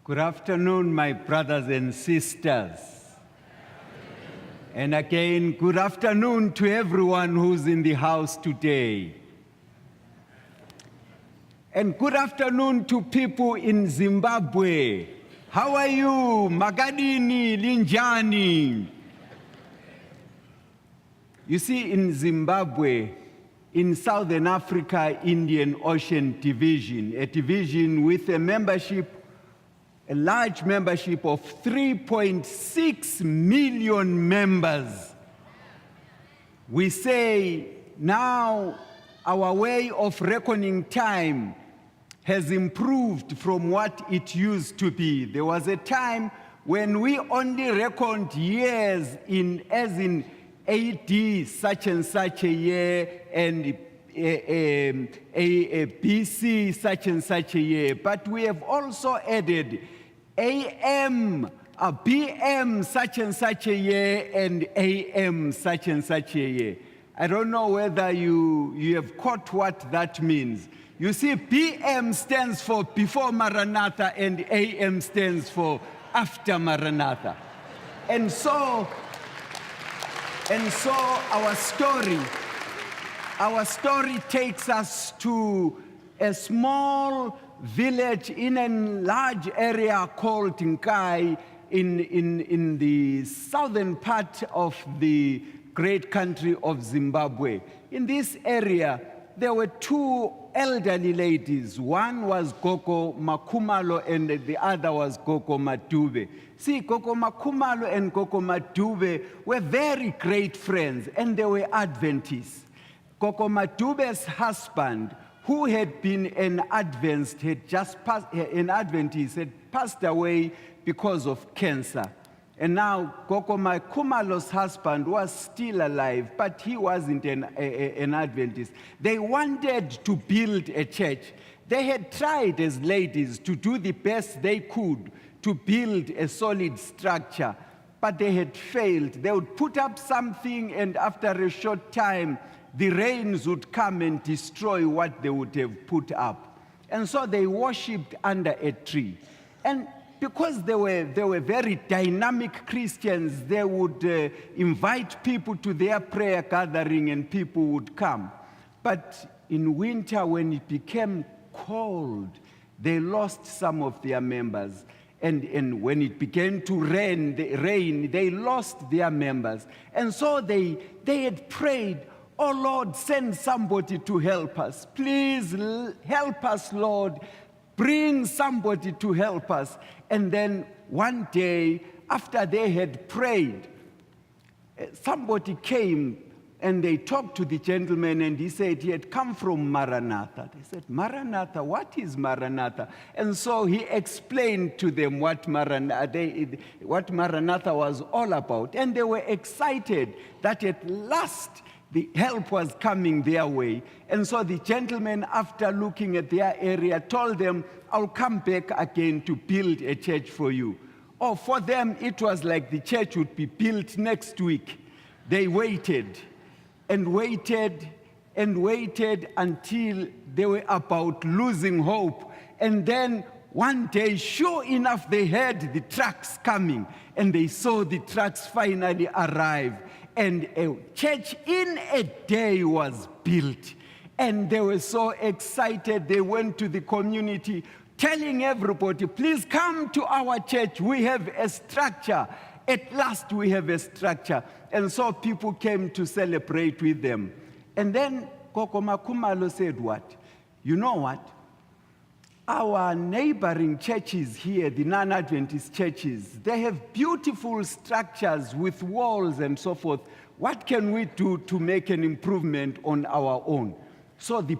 Good afternoon, my brothers and sisters. And again, good afternoon to everyone who's in the house today. And good afternoon to people in Zimbabwe. How are you? Magadini, Linjani. You see, in Zimbabwe, in Southern Africa, Indian Ocean Division, a division with a large membership of 3.6 million members. We say now our way of reckoning time has improved from what it used to be. There was a time when we only reckoned years as in AD such and such a year and a BC such and such a year, but we have also added AM, a BM such and such a year, and AM such and such a year. I don't know whether you have caught what that means. You see, BM stands for before Maranatha and AM stands for after Maranatha. And so our story takes us to a small village in a large area called Nkai in the southern part of the great country of Zimbabwe. In this area, there were two elderly ladies. One was Gogo Makumalo and the other was Gogo Madube. See, Gogo Makumalo and Gogo Madube were very great friends, and they were Adventists. Gogo Madube's husband, who had been an Adventist, had passed away because of cancer. And now Gogo Makumalo's husband was still alive, but he wasn't an Adventist. They wanted to build a church. They had tried as ladies to do the best they could to build a solid structure, but they had failed. They would put up something, and after a short time, the rains would come and destroy what they would have put up. And so they worshipped under a tree. And because they were very dynamic Christians, they would invite people to their prayer gathering and people would come. But in winter, when it became cold, they lost some of their members. And when it began to rain, they lost their members. And so they had prayed, "Oh Lord, send somebody to help us. Please help us, Lord. Bring somebody to help us." And then one day, after they had prayed, somebody came and they talked to the gentleman, and he said he had come from Maranatha. They said, "Maranatha, what is Maranatha?" And so he explained to them what Maranatha was all about. And they were excited that at last the help was coming their way. And so the gentleman, after looking at their area, told them, "I'll come back again to build a church for you." Oh, for them, it was like the church would be built next week. They waited and waited and waited until they were about losing hope. And then one day, sure enough, they heard the trucks coming, and they saw the trucks finally arrive. And a church in a day was built. And they were so excited. They went to the community telling everybody, "Please come to our church. We have a structure. At last we have a structure." And so people came to celebrate with them. And then Gogo Makumalo said what? "You know what? Our neighboring churches here, the non-Adventist churches, they have beautiful structures with walls and so forth. What can we do to make an improvement on our own?" So the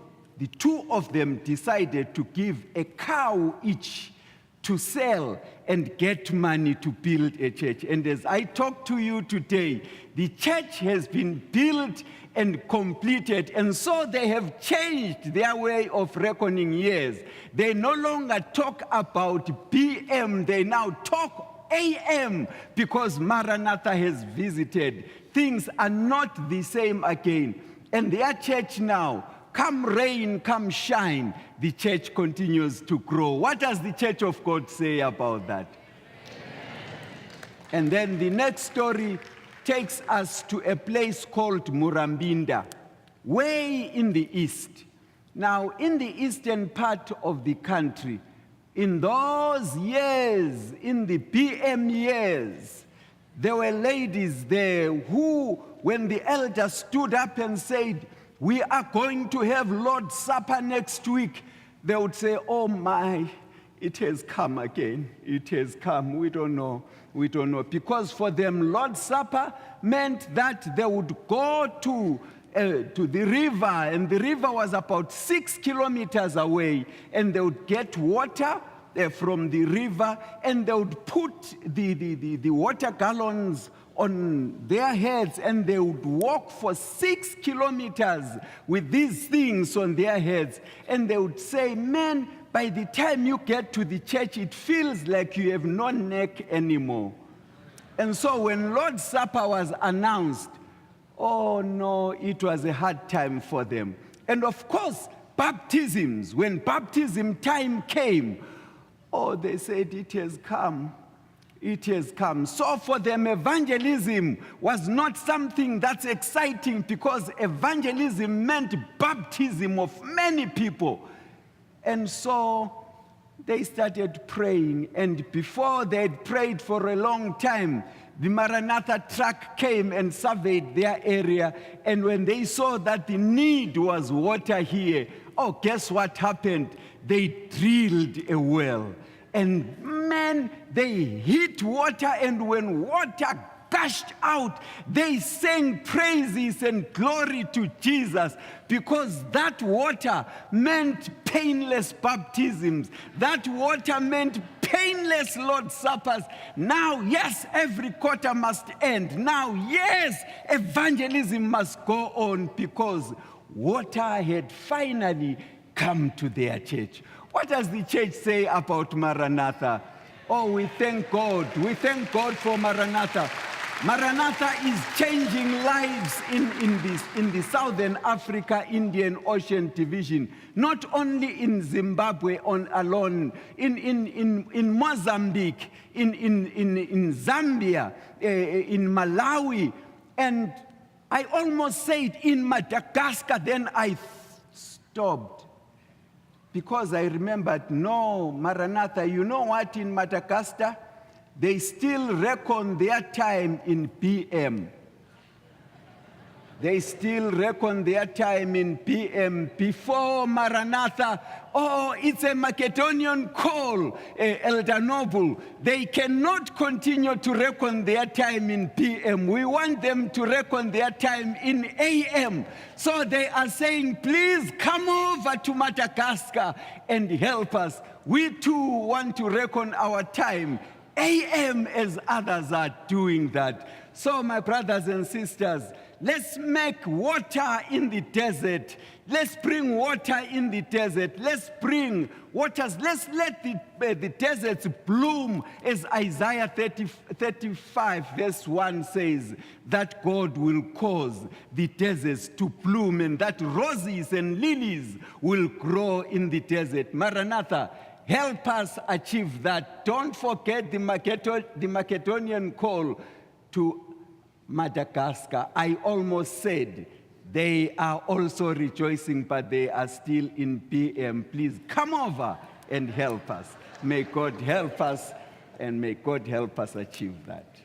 two of them decided to give a cow each to sell and get money to build a church. And as I talk to you today, the church has been built and completed, and so they have changed their way of reckoning years. They no longer talk about BM, they now talk AM, because Maranatha has visited. Things are not the same again. And their church now come rain, come shine, the church continues to grow. What does the Church of God say about that? And then the next story takes us to a place called Murambinda, way in the east. Now, in the eastern part of the country, in those years, in the PM years, there were ladies there who, when the elder stood up and said, "We are going to have Lord's Supper next week," they would say, "Oh my, it has come again. It has come. We don't know. We don't know." Because for them, Lord's Supper meant that they would go to the river, and the river was about 6 kilometers away, and they would get water from the river, and they would put the water gallons on their heads, and they would walk for 6 kilometers with these things on their heads, and they would say, "Man, by the time you get to the church, it feels like you have no neck anymore." And so when Lord's Supper was announced, oh no, it was a hard time for them. And of course, baptisms, when baptism time came, oh, they said, "It has come. It has come." So for them, evangelism was not something that's exciting, because evangelism meant baptism of many people. And so they started praying, and before they had prayed for a long time, the Maranatha truck came and surveyed their area, and when they saw that the need was water here, oh, guess what happened? They drilled a well. And man, they hit water, and when water gushed out, they sang praises and glory to Jesus, because that water meant painless baptisms. That water meant painless Lord's Suppers. Now, yes, every quarter must end. Now, yes, evangelism must go on, because water had finally come to their church. What does the church say about Maranatha? Oh, we thank God. We thank God for Maranatha. Maranatha is changing lives in the Southern Africa Indian Ocean Division, not only in Zimbabwe alone, in Mozambique, in Zambia, in Malawi, and I almost said in Madagascar, then I stopped. Because I remembered, no, Maranatha, you know what, in Madagascar, they still reckon their time in PM. They still reckon their time in PM before Maranatha. Oh, it's a Macedonian call, Elder Noble. They cannot continue to reckon their time in PM. We want them to reckon their time in AM. So they are saying, "Please come over to Madagascar and help us. We too want to reckon our time AM as others are doing that." So my brothers and sisters, let's make water in the desert. Let's bring water in the desert. Let's bring waters. Let's let the deserts bloom, as Isaiah 35 verse 1 says, that God will cause the deserts to bloom, and that roses and lilies will grow in the desert. Maranatha, help us achieve that. Don't forget the Macedonian call to Madagascar. I almost said they are also rejoicing, but they are still in PM. Please come over and help us. May God help us, and may God help us achieve that.